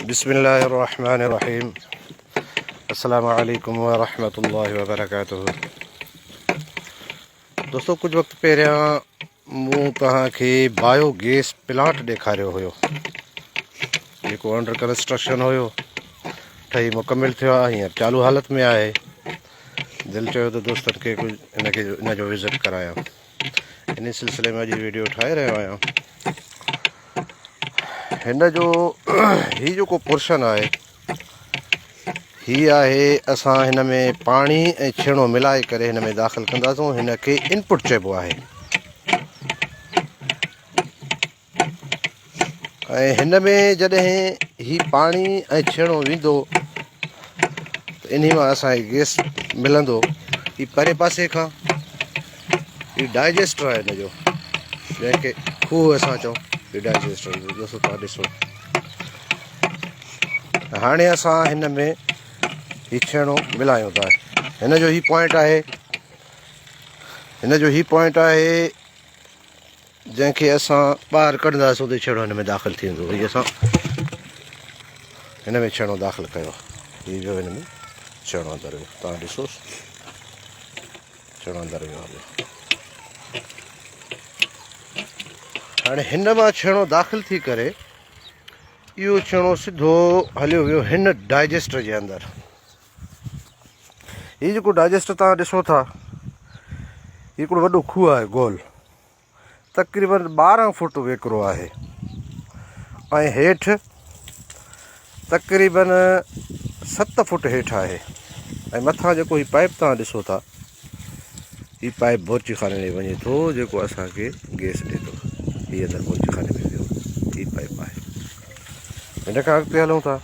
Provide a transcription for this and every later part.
बिस्मिल्लाहिर्रहमानिर्रहीम। अस्सलामु अलैकुम वरहमतुल्लाहि वबरकातुहू। दोस्तों, कुछ वक्त पहिरियां मूं तव्हांखे बायोगैस प्लांट ॾेखारियो हुयो जेको अंडर कंस्ट्रक्शन हुयो, ठही मुकमिल थियो आहे, हींअर चालू हालत में आहे। दिलि चयो त दोस्तनि खे कुझु इन जो विज़िट करायां। इन सिलसिले में अॼु वीडियो ठाहे रहियो आहियां। हिन जो हीउ जेको पोर्शन आहे, हीअ आहे असां हिन में पाणी ऐं छेणो मिलाए करे हिन में दाख़िल कंदासूं। हिन खे इनपुट चइबो आहे। ऐं हिन में जॾहिं हीउ पाणी ऐं छेणो वेंदो त इन मां असांखे गैस मिलंदो। हीउ परे पासे खां हीउ डाइजेस्टर आहे हिन जो, जंहिंखे खूह असां चऊं। हीउ डाइजेस्टर दोस्तों तव्हां ॾिसो। हाणे असां हिन में हीउ छेणो मिलायूं था। हिन जो हीउ पॉइंट आहे, जंहिंखे असां ॿाहिरि कढंदासीं त छेणो हिन में दाख़िल थी वेंदो। हीअ असां हिन में छेणो दाख़िल कयो, हीअ जो हिन में छेणो अंदरि वियो। तव्हां ॾिसोसि, छेणो अंदरि वियो हलियो। हाणे हिन मां छेणो दाख़िल थी करे इहो छेणो सिधो हलियो वियो हिन डाइजेस्टर जे अंदरि। हीउ जेको डाइजेस्टर तव्हां ॾिसो था, हिकिड़ो वॾो खूह आहे गोल, तक़रीबन 12 फुट वेकिरो आहे ऐं हेठि तक़रीबन 7 फुट हेठि आहे। ऐं मथां जेको हीउ पाइप तव्हां ॾिसो था, हीउ पाइप बोरची खाने में वञे थो, जेको असांखे गैस ॾिए थो। हीअ अंदरि बोरची खाने में वियो, हीउ पाइप आहे। हिन खां अॻिते हलूं था।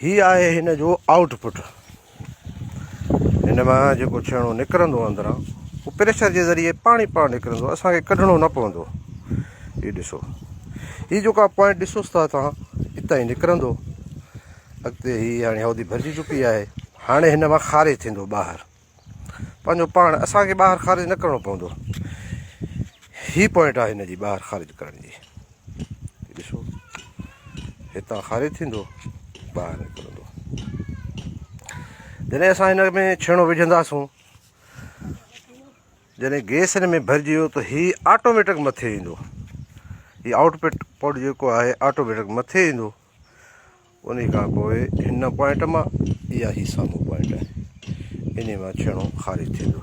हीअ आहे हिन जो आउटपुट। हिन मां जेको छेणो निकिरंदो अंदरां, उहो प्रेशर जे ज़रिए पाण निकिरंदो, असांखे कढणो न पवंदो। हीउ ॾिसो, हीउ जेका पॉइंट ॾिसोसि था तव्हां, हितां ई निकिरंदो। अॻिते हीअ हाणे हौदी भरिजी चुकी आहे। हाणे हिन मां ख़ारिज थींदो ॿाहिरि, पंहिंजो पाण, असांखे ॿाहिरि ख़ारिज न करिणो पवंदो। हीअ पॉइंट आहे हिन जी ॿाहिरि ख़ारिज करण जी। ॾिसो, हितां ख़ारिज थींदो, ॿाहिरि निकिरंदो। जॾहिं असां हिन में छेणो विझंदासूं, जॾहिं गैस हिन में भरिजी वियो त हीउ ऑटोमेटिक मथे ईंदो। हीउ आउटपुट जेको आहे ऑटोमेटिक मथे ईंदो। उन खां पोइ हिन पॉइंट मां, इहा ही साम्हूं पॉइंट आहे, इन मां छेणो ख़ारिज थींदो,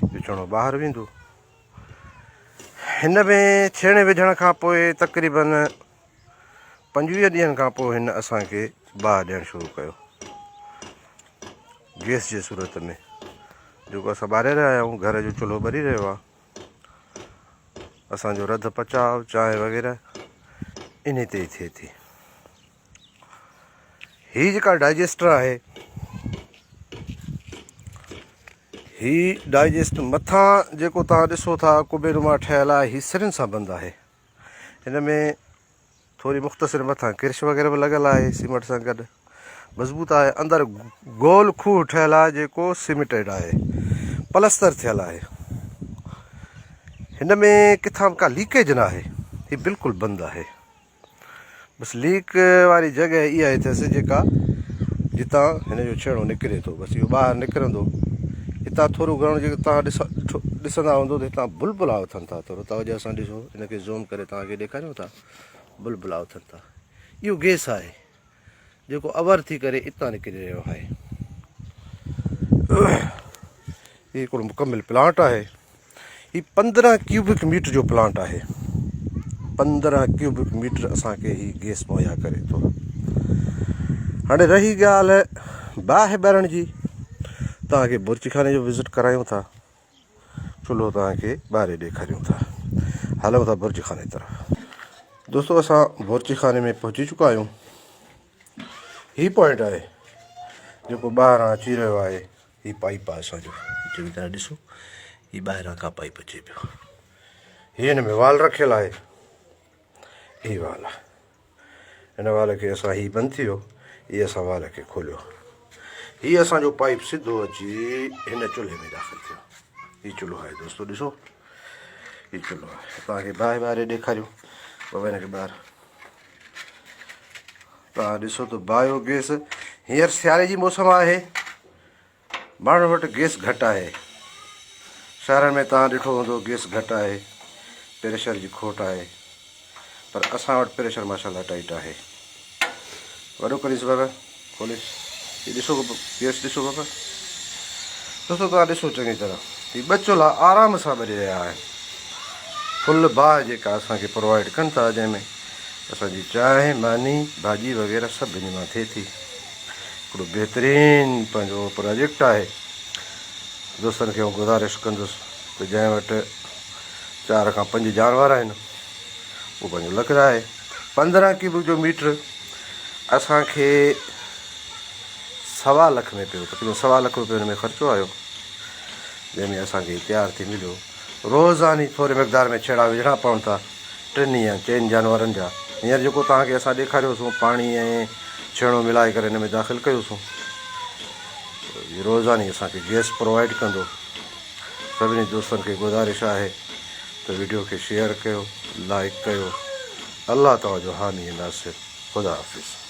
इहो छेणो ॿाहिरि वेंदो। हिन में छेणे विझण खां पोइ तक़रीबन 25 ॾींहंनि खां पोइ हिन असांखे बाहि ॾियणु शुरू कयो, गैस जे सूरत में। जेको असां ॿारे रहिया आहियूं, घर जो चुल्हो ॿरी रहियो आहे, असांजो रध पचाव, चांहि वग़ैरह इन ते ई थिए थी। हीअ जेका डाइजेस्टर आहे, हीअ डाइजेस्ट मथां जेको तव्हां ॾिसो था कुबेरुमा ठहियलु आहे, हीअ सिरिन सां बंदि आहे। हिन में थोरी मुख़्तसिर मथां किरिश वग़ैरह बि लॻियलु आहे, सीमेंट सां गॾु मज़बूत आहे। अंदरि गोल खूह ठहियलु आहे, जेको सीमेंटेड आहे, प्लस्तर थियलु आहे। हिन में किथां का लीकेज न आहे, हीअ बिल्कुलु बंदि आहे। बसि लीक वारी जॻह इहा ई अथसि, जेका जितां हिन जो छेणो निकिरे थो, बसि इहो ॿाहिरि निकिरंदो। हितां थोरो घणो जेको तव्हां ॾिसंदा हूंदो त हितां बुलबुला उथनि था। थोरो तवजो सां ॾिसो, हिनखे ज़ूम करे तव्हांखे ॾेखारियूं था, बुलबुला उथनि था। इहो गैस आहे जेको अवर थी करे हितां निकिरी रहियो आहे। हीउ हिकिड़ो मुकमिल प्लांट आहे। हीउ 15 क्यूबिक मीटर जो प्लांट आहे। 15 क्यूबिक मीटर असांखे हीउ गैस मुहैया करे थो। हाणे रही ॻाल्हि बाहि ॿरण जी, तव्हांखे बुर्ची खाने जो विज़िट करायूं था, चुल्हो तव्हांखे ॿारे ॾेखारियूं था। हलूं था बुर्जी खाने तरफ़। दोस्तों, असां बुर्ची खाने में पहुची चुका आहियूं। हीउ पॉइंट आहे जेको ॿाहिरां अची रहियो आहे। हीउ पाइप आहे असांजो, चङी तरह ॾिसो, हीउ ॿाहिरां खां पाइप अचे पियो। हीअ हिन में वाल रखियलु आहे, हीउ वाल आहे। हिन वाल खे असां, हीउ बंदि थी वियो, हीअ असां वाल खे खोलियो, हीअ असांजो पाइप सिधो अची हिन चुल्हे में दाख़िल थियो। हीउ चुल्हो आहे दोस्तों, ॾिसो, हीउ चुल्हो आहे। तव्हांखे ॿाहिरि ॾेखारियूं, पोइ हिनखे ॿाहिरि तव्हां ॾिसो त बायोगैस हींअर सियारे जी मौसम आहे, माण्हुनि वटि गैस घटि आहे। शहरनि में तव्हां ॾिठो हूंदो गैस घटि आहे, प्रेशर जी खोट आहे, पर असां वटि प्रेशर माशाल्लाह टाइट आहे। वॾो करीस बाबा खोलिस, हीउ ॾिसो गैस ॾिसो बाबा दोस्तो, तव्हां ॾिसो चङी तरह, हीउ ॿ चुल्हा आराम सां ॿरी रहिया आहिनि। फुल बाहि जेका असांखे प्रोवाइड कनि था, जंहिंमें असांजी चांहि मानी भाॼी वग़ैरह सभु इन मां थिए थी। हिकिड़ो बहितरीनु पंहिंजो प्रोजेक्ट आहे। दोस्तनि खे गुज़ारिश कंदुसि त जंहिं वटि 4 खां 5 जानवर आहिनि उहो पंहिंजो लॻाए। 15 क्यूबिक जो मीटर असांखे 1.25 लख में पियो, तक़रीबन 1.25 लख रुपयो हिन में ख़र्चो आयो, जंहिंमें असांखे तयारु थी मिलियो। रोज़ानी थोरे मक़दार में छेड़ा विझणा पवनि था 3 या 4 जानवरनि जा। हींअर जेको तव्हांखे असां ॾेखारियोसीं पाणी ऐं छेणो मिलाए करे हिन में दाख़िल कयोसीं, इहो रोज़ानी असांखे गैस प्रोवाइड कंदो। सभिनी दोस्तनि खे गुज़ारिश आहे त वीडियो खे शेयर कयो, लाइक कयो। अल्लाह तव्हांजो हामी नासिर। ख़ुदा हाफ़िज़।